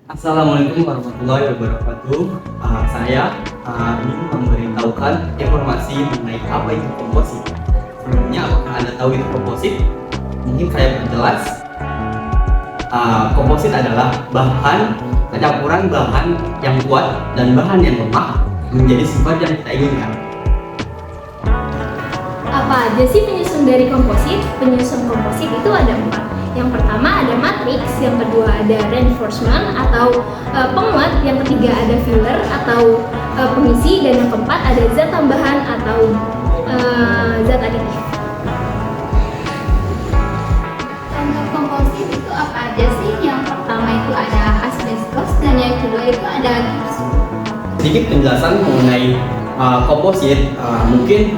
Assalamualaikum warahmatullahi wabarakatuh. Saya ingin memberitahukan informasi mengenai apa itu komposit. Sebelumnya, apakah Anda tahu itu komposit? Mungkin saya perjelas. Komposit adalah campuran bahan yang kuat dan bahan yang lemah menjadi sifat yang kita inginkan. Apa aja sih penyusun dari komposit? Penyusun komposit itu ada 4. Yang pertama ada matrix, yang kedua ada reinforcement atau penguat, yang ketiga ada filler atau pengisi, dan yang keempat ada zat tambahan atau zat aditif. Contoh komposit itu apa aja sih? Yang pertama itu ada asbestos dan yang kedua itu ada gips. Sedikit penjelasan mengenai komposit, mungkin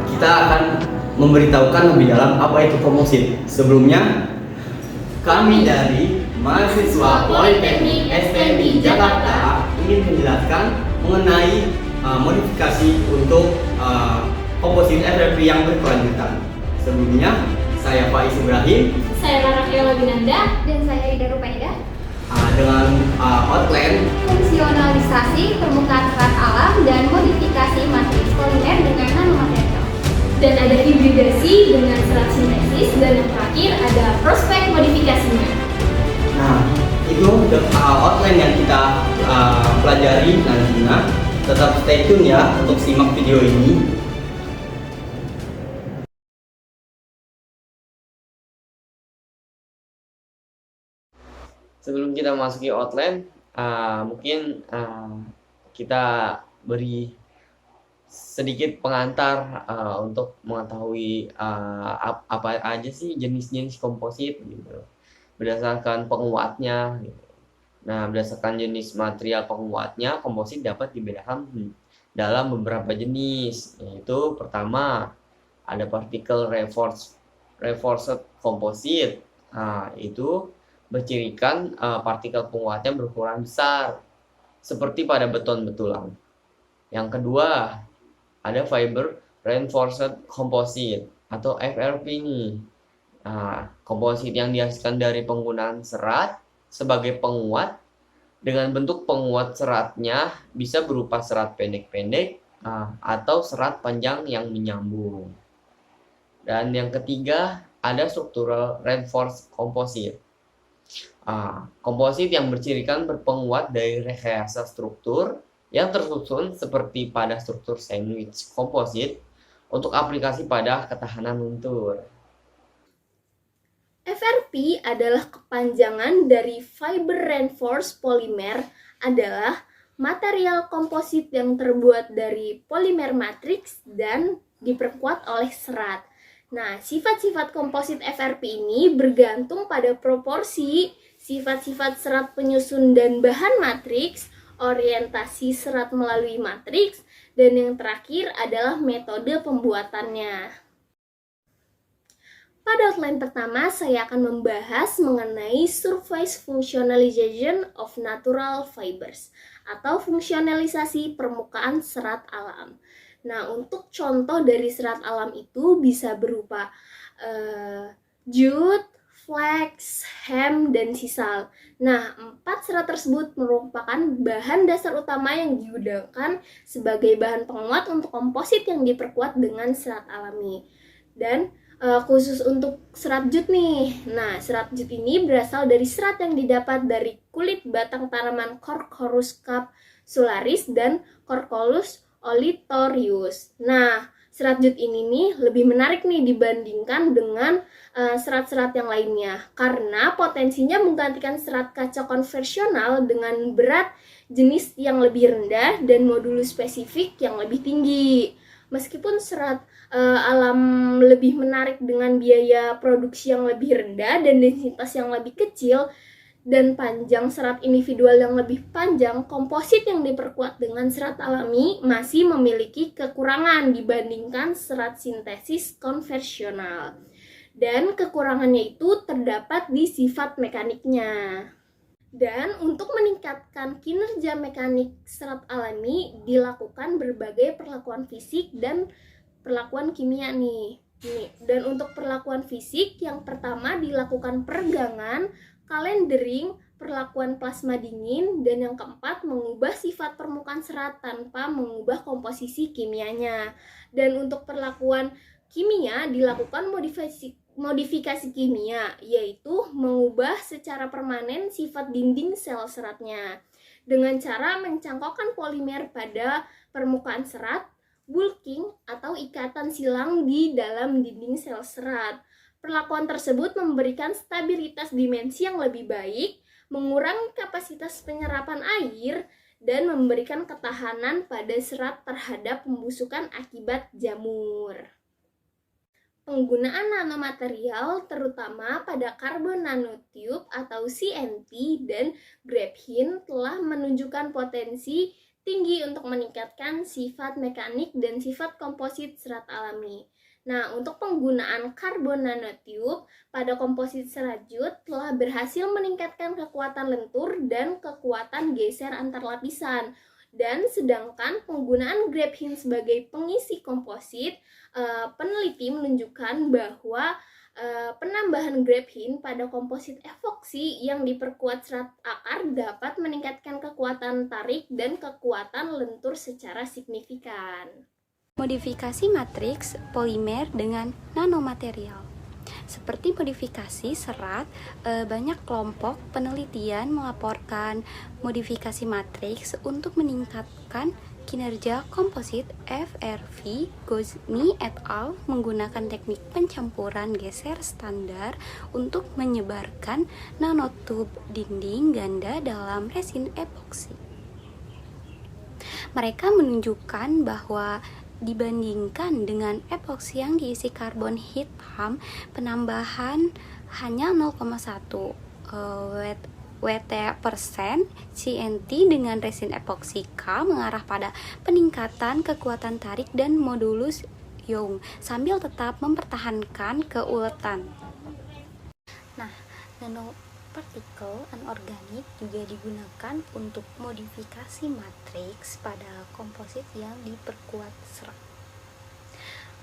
kita akan memberitahukan lebih dalam apa itu komposit. Sebelumnya, kami dari mahasiswa Politeknik STMI Jakarta ingin menjelaskan mengenai modifikasi untuk komposit FRP yang berkelanjutan. Sebelumnya, saya Faiz Ibrahim. Saya Lara Keola Binanda. Dan saya Ida Rupaida. Dengan outline Fungsionalisasi permukaan serat alam dan modifikasi matriks polimer dengan nanomaterial. Dan ada hibridasi dengan serat sintesis, dan yang terakhir ada prospek modifikasinya. Nah, itu outline yang kita pelajari nantinya. Tetap stay tune ya untuk simak video ini. Sebelum kita masuki outline, mungkin kita beri sedikit pengantar untuk mengetahui apa aja sih jenis-jenis komposit gitu, berdasarkan penguatnya gitu. Nah, berdasarkan jenis material penguatnya, komposit dapat dibedakan dalam beberapa jenis, yaitu pertama ada particle reinforced composite. Nah, itu bercirikan partikel penguatnya berukuran besar, seperti pada beton betulan. Yang kedua, ada fiber reinforced composite atau FRP nih. Nah, komposit yang dihasilkan dari penggunaan serat sebagai penguat, dengan bentuk penguat seratnya bisa berupa serat pendek-pendek atau serat panjang yang menyambung. Dan yang ketiga, ada structural reinforced composite. Komposit yang bercirikan berpenguat dari rekayasa struktur yang tersusun seperti pada struktur sandwich komposit untuk aplikasi pada ketahanan luntur. FRP adalah kepanjangan dari Fiber Reinforced Polymer, adalah material komposit yang terbuat dari polimer matriks dan diperkuat oleh serat. Nah, sifat-sifat komposit FRP ini bergantung pada proporsi sifat-sifat serat penyusun dan bahan matriks, orientasi serat melalui matriks, dan yang terakhir adalah metode pembuatannya. Pada outline pertama, saya akan membahas mengenai surface functionalization of natural fibers atau fungsionalisasi permukaan serat alam. Nah, untuk contoh dari serat alam itu bisa berupa jute, flax, hemp, dan sisal. Nah, 4 serat tersebut merupakan bahan dasar utama yang digunakan sebagai bahan penguat untuk komposit yang diperkuat dengan serat alami. Dan khusus untuk serat jute nih. Nah, serat jute ini berasal dari serat yang didapat dari kulit batang tanaman Quercus capsularis dan Quercus olitorius. Nah, serat jute ini nih lebih menarik nih dibandingkan dengan serat-serat yang lainnya, karena potensinya menggantikan serat kaca konvensional dengan berat jenis yang lebih rendah dan modulus spesifik yang lebih tinggi. Meskipun serat alam lebih menarik dengan biaya produksi yang lebih rendah dan densitas yang lebih kecil dan panjang serat individual yang lebih panjang, komposit yang diperkuat dengan serat alami masih memiliki kekurangan dibandingkan serat sintesis konvensional. Dan kekurangannya itu terdapat di sifat mekaniknya. Dan untuk meningkatkan kinerja mekanik serat alami dilakukan berbagai perlakuan fisik dan perlakuan kimia nih. Dan untuk perlakuan fisik, yang pertama dilakukan peregangan, calendering, perlakuan plasma dingin, dan yang keempat mengubah sifat permukaan serat tanpa mengubah komposisi kimianya. Dan untuk perlakuan kimia dilakukan modifikasi kimia, yaitu mengubah secara permanen sifat dinding sel seratnya dengan cara mencangkokkan polimer pada permukaan serat, bulking, atau ikatan silang di dalam dinding sel serat. Perlakuan tersebut memberikan stabilitas dimensi yang lebih baik, mengurangi kapasitas penyerapan air, dan memberikan ketahanan pada serat terhadap pembusukan akibat jamur. Penggunaan nanomaterial terutama pada karbon nanotube atau CNT dan graphene telah menunjukkan potensi tinggi untuk meningkatkan sifat mekanik dan sifat komposit serat alami. Nah, untuk penggunaan karbon nanotube pada komposit serat jut telah berhasil meningkatkan kekuatan lentur dan kekuatan geser antar lapisan. Dan sedangkan penggunaan graphene sebagai pengisi komposit, peneliti menunjukkan bahwa penambahan graphene pada komposit epoksi yang diperkuat serat akar dapat meningkatkan kekuatan tarik dan kekuatan lentur secara signifikan. Modifikasi matriks polimer dengan nanomaterial. Seperti modifikasi serat, banyak kelompok penelitian melaporkan modifikasi matriks untuk meningkatkan kinerja komposit. FRV Gozny et al. Menggunakan teknik pencampuran geser standar untuk menyebarkan nanotube dinding ganda dalam resin epoksi. Mereka menunjukkan bahwa dibandingkan dengan epoksi yang diisi karbon hitam, penambahan hanya 0,1 Wt% CNT dengan resin epoksi K mengarah pada peningkatan kekuatan tarik dan modulus Young sambil tetap mempertahankan keuletan. Nah, nanopartikel anorganik juga digunakan untuk modifikasi matriks pada komposit yang diperkuat serat.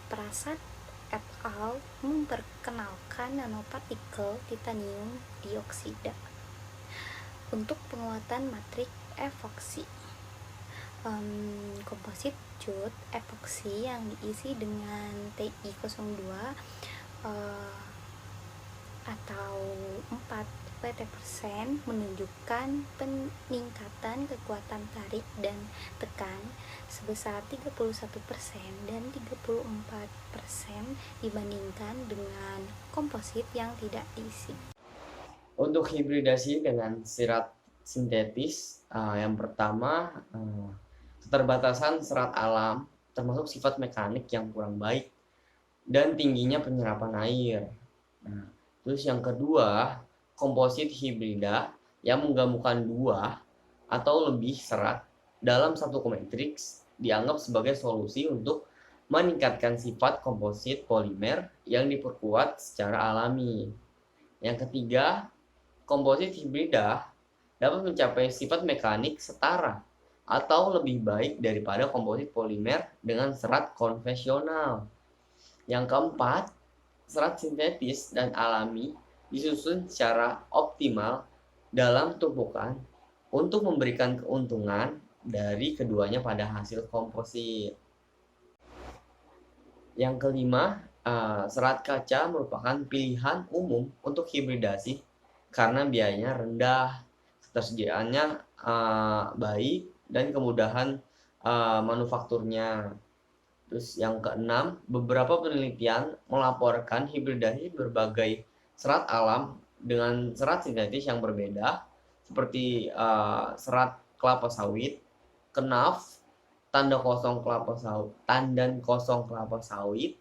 Prasad et al. Memperkenalkan nanopartikel titanium dioksida untuk penguatan matriks epoksi. Komposit jut epoksi yang diisi dengan Ti02 atau 4 Wt% menunjukkan peningkatan kekuatan tarik dan tekan sebesar 31% dan 34% dibandingkan dengan komposit yang tidak diisi. Untuk hibridasi dengan serat sintetis, yang pertama, keterbatasan serat alam termasuk sifat mekanik yang kurang baik dan tingginya penyerapan air. Nah, terus yang kedua, komposit hibrida yang menggabungkan 2 atau lebih serat dalam satu matriks dianggap sebagai solusi untuk meningkatkan sifat komposit polimer yang diperkuat secara alami. Yang ketiga, komposit hibrida dapat mencapai sifat mekanik setara atau lebih baik daripada komposit polimer dengan serat konvensional. Yang keempat, serat sintetis dan alami disusun secara optimal dalam tumpukan untuk memberikan keuntungan dari keduanya pada hasil komposit. Yang kelima, serat kaca merupakan pilihan umum untuk hibridasi karena biayanya rendah, ketersediaannya baik, dan kemudahan manufakturnya. Terus yang keenam, beberapa penelitian melaporkan hibridasi berbagai serat alam dengan serat sintetis yang berbeda, seperti serat kelapa sawit, kenaf, tandan kosong kelapa sawit,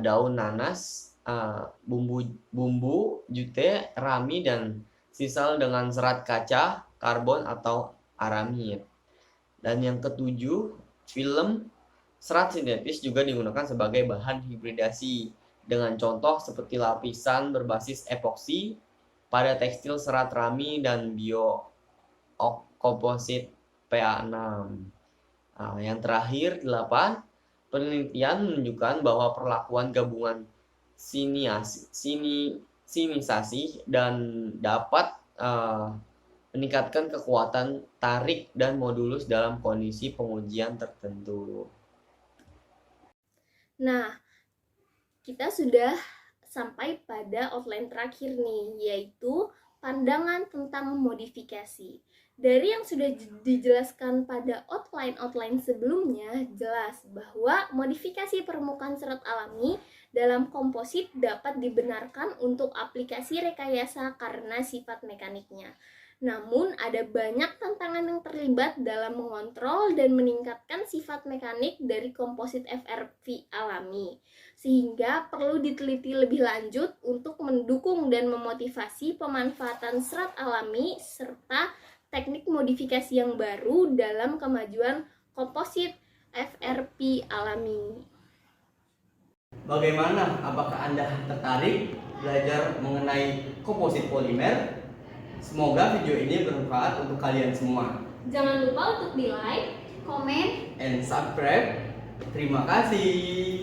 daun nanas, bumbu jute, rami, dan sisal dengan serat kaca, karbon atau aramid. Dan yang ketujuh, film serat sintetis juga digunakan sebagai bahan hibridasi dengan contoh seperti lapisan berbasis epoksi pada tekstil serat rami dan biokomposit PA6. Yang terakhir, 8, penelitian menunjukkan bahwa perlakuan gabungan sinisasi dan dapat meningkatkan kekuatan tarik dan modulus dalam kondisi pengujian tertentu. Nah, kita sudah sampai pada outline terakhir nih, yaitu pandangan tentang modifikasi. Dari yang sudah dijelaskan pada outline sebelumnya, jelas bahwa modifikasi permukaan serat alami dalam komposit dapat dibenarkan untuk aplikasi rekayasa karena sifat mekaniknya. Namun, ada banyak tantangan yang terlibat dalam mengontrol dan meningkatkan sifat mekanik dari komposit FRP alami, sehingga perlu diteliti lebih lanjut untuk mendukung dan memotivasi pemanfaatan serat alami serta teknik modifikasi yang baru dalam kemajuan komposit FRP alami. Bagaimana? Apakah Anda tertarik belajar mengenai komposit polimer? Semoga video ini bermanfaat untuk kalian semua. Jangan lupa untuk di like, Komen. And subscribe. Terima kasih.